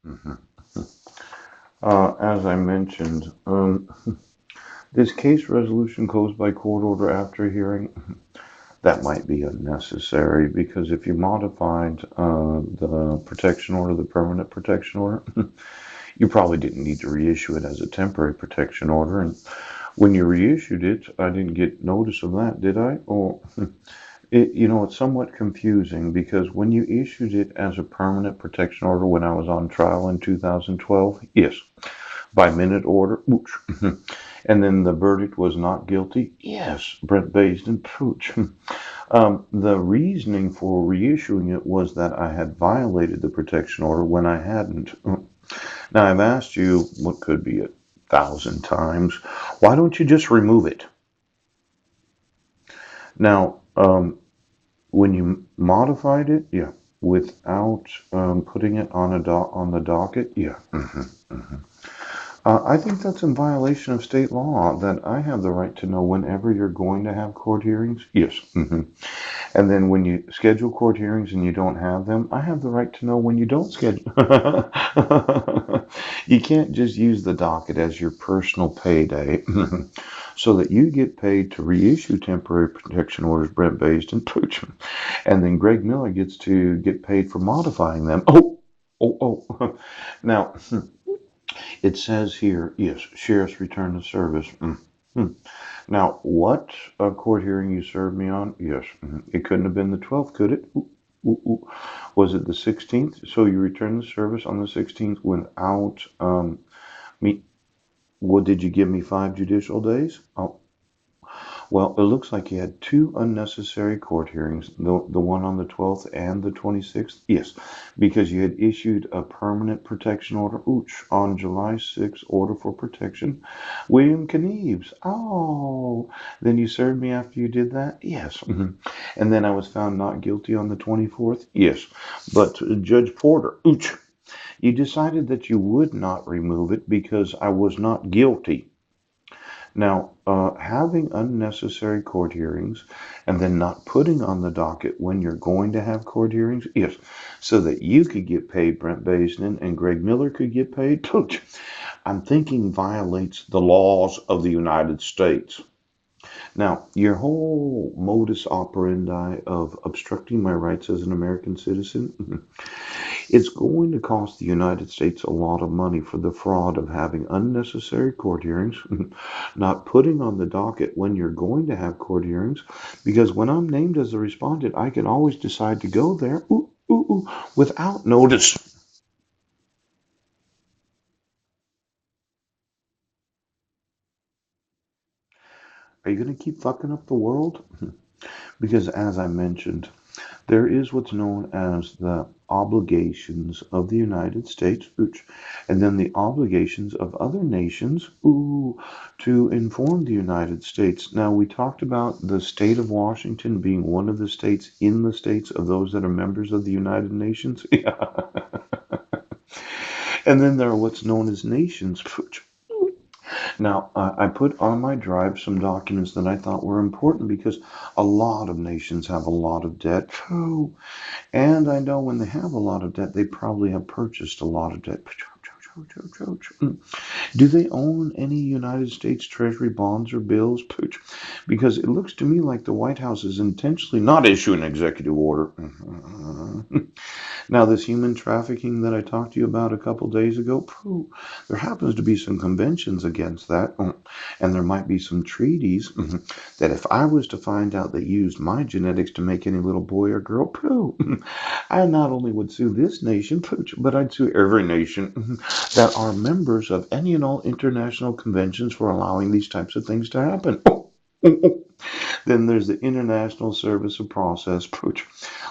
Mhm. As I mentioned, this case resolution goes by court order after hearing. That might be unnecessary because if you modified the protection order, the permanent protection order, you probably didn't need to reissue it as a temporary protection order. And when you reissued it, I didn't get notice of that, did I? Or it's somewhat confusing because when you issued it as a permanent protection order when I was on trial in 2012, yes, by minute order, ooch. And then the verdict was not guilty, yes, Brent Baisden, pooch. The reasoning for reissuing it was that I had violated the protection order when I hadn't. Now, I've asked you, what could be 1,000 times, why don't you just remove it? Now, when you modified it, yeah, without putting it on on the docket, yeah. I think that's in violation of state law that I have the right to know whenever you're going to have court hearings. Yes. And then when you schedule court hearings and you don't have them, I have the right to know when you don't schedule. You can't just use the docket as your personal payday so that you get paid to reissue temporary protection orders, Brent Based and Pooch. And then Greg Miller gets to get paid for modifying them. Oh. Now, it says here, yes, sheriff's return to service. Now, what court hearing you served me on? Yes. It couldn't have been the 12th, could it? Ooh. Was it the 16th? So you returned the service on the 16th without me. What did you give me 5 judicial days? Oh, well, it looks like you had two unnecessary court hearings, the one on the 12th and the 26th. Yes, because you had issued a permanent protection order, ooch, on July 6th, order for protection. William Knieves. Oh, then you served me after you did that? Yes. And then I was found not guilty on the 24th? Yes. But Judge Porter, ooch, you decided that you would not remove it because I was not guilty. Now, having unnecessary court hearings and then not putting on the docket when you're going to have court hearings, yes, so that you could get paid, Brent Basden, and Greg Miller could get paid, I'm thinking violates the laws of the United States. Now, your whole modus operandi of obstructing my rights as an American citizen, it's going to cost the United States a lot of money for the fraud of having unnecessary court hearings, not putting on the docket when you're going to have court hearings, because when I'm named as a respondent, I can always decide to go there without notice. Are you going to keep fucking up the world? Because as I mentioned, there is what's known as the obligations of the United States, and then the obligations of other nations, to inform the United States. Now, we talked about the state of Washington being one of the states in the states of those that are members of the United Nations. Yeah. And then there are what's known as nations. Now, I put on my drive some documents that I thought were important because a lot of nations have a lot of debt. And I know when they have a lot of debt, they probably have purchased a lot of debt. Do they own any United States Treasury bonds or bills? Because it looks to me like the White House is intentionally not issuing an executive order. Now, this human trafficking that I talked to you about a couple days ago, there happens to be some conventions against that, and there might be some treaties that if I was to find out they used my genetics to make any little boy or girl, I not only would sue this nation, but I'd sue every nation that are members of any and all international conventions for allowing these types of things to happen. Then there's the International Service of Process.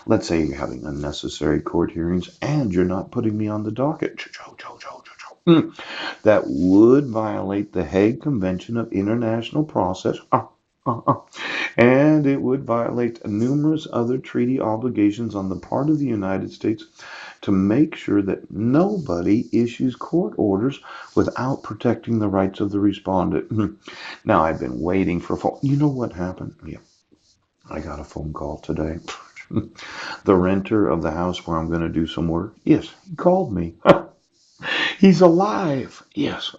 Let's say you're having unnecessary court hearings and you're not putting me on the docket. That would violate the Hague Convention of International Process. And it would violate numerous other treaty obligations on the part of the United States to make sure that nobody issues court orders without protecting the rights of the respondent. Now, I've been waiting for a phone. You know what happened? Yeah, I got a phone call today. The renter of the house where I'm going to do some work. Yes, he called me. He's alive. Yes.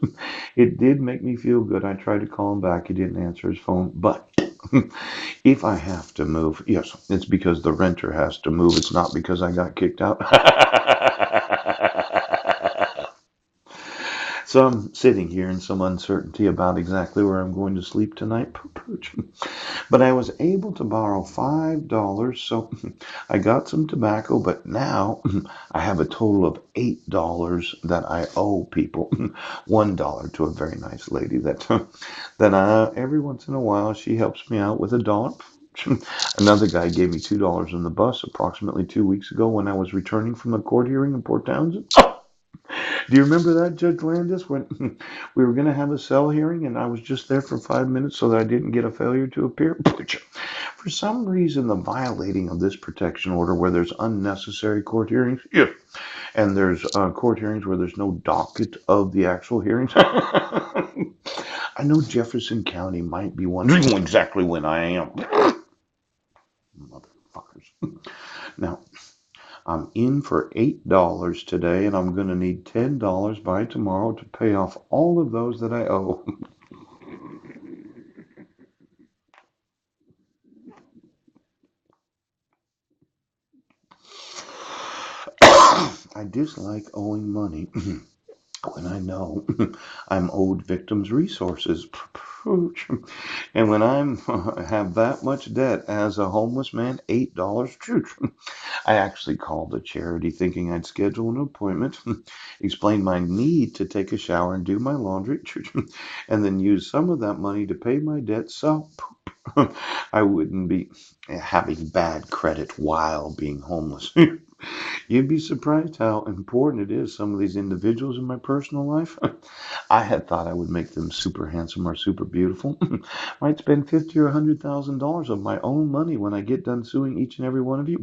It did make me feel good. I tried to call him back. He didn't answer his phone. But if I have to move, yes, it's because the renter has to move. It's not because I got kicked out. So I'm sitting here in some uncertainty about exactly where I'm going to sleep tonight. But I was able to borrow $5, so I got some tobacco, but now I have a total of $8 that I owe people. $1 to a very nice lady that every once in a while she helps me out with $1. Another guy gave me $2 on the bus approximately 2 weeks ago when I was returning from a court hearing in Port Townsend. Do you remember that, Judge Landis, when we were going to have a cell hearing and I was just there for 5 minutes so that I didn't get a failure to appear? For some reason, the violating of this protection order where there's unnecessary court hearings, yeah, and there's court hearings where there's no docket of the actual hearings. I know Jefferson County might be wondering exactly when I am. Motherfuckers. Now, I'm in for $8 today, and I'm going to need $10 by tomorrow to pay off all of those that I owe. I dislike owing money when I know I'm owed victims' resources. And when I'm have that much debt as a homeless man, $8. I actually called the charity thinking I'd schedule an appointment, explained my need to take a shower and do my laundry, and then use some of that money to pay my debt so I wouldn't be having bad credit while being homeless. You'd be surprised how important it is, some of these individuals in my personal life. I had thought I would make them super handsome or super beautiful. Might spend 50 or $100,000 of my own money when I get done suing each and every one of you,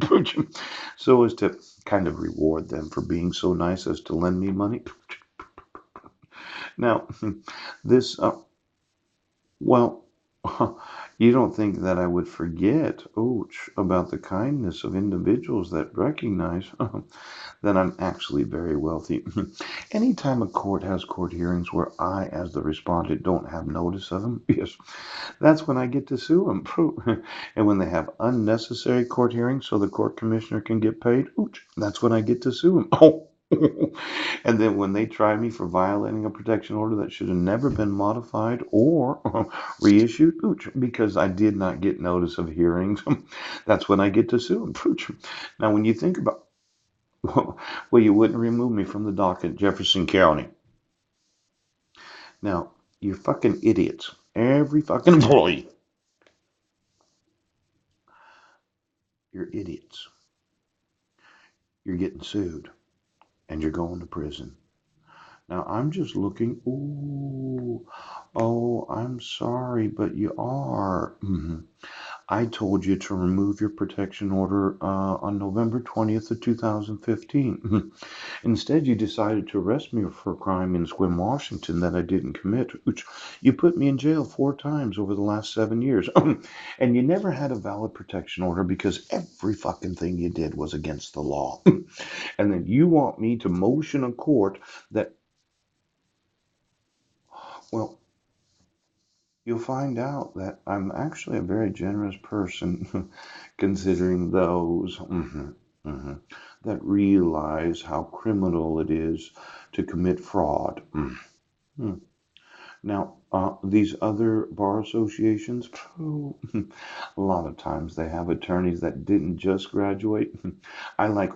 so as to kind of reward them for being so nice as to lend me money. Now, this, well, you don't think that I would forget, about the kindness of individuals that recognize that I'm actually very wealthy. Anytime a court has court hearings where I, as the respondent, don't have notice of them, yes, that's when I get to sue them. And when they have unnecessary court hearings so the court commissioner can get paid, that's when I get to sue them. Oh. And then when they try me for violating a protection order that should have never been modified or reissued, because I did not get notice of hearings, that's when I get to sue them. Now, when you think about, well, you wouldn't remove me from the docket, Jefferson County. Now, you're fucking idiots. Every fucking employee. You're idiots. You're getting sued and you're going to prison. Now, I'm just looking. Ooh, oh, I'm sorry, but you are. I told you to remove your protection order on November 20th of 2015. Instead, you decided to arrest me for a crime in Sequim, Washington that I didn't commit. Which you put me in jail 4 times over the last 7 years. And you never had a valid protection order because every fucking thing you did was against the law. And then you want me to motion a court that, well, you'll find out that I'm actually a very generous person, considering those that realize how criminal it is to commit fraud. Now, these other bar associations, a lot of times they have attorneys that didn't just graduate. I like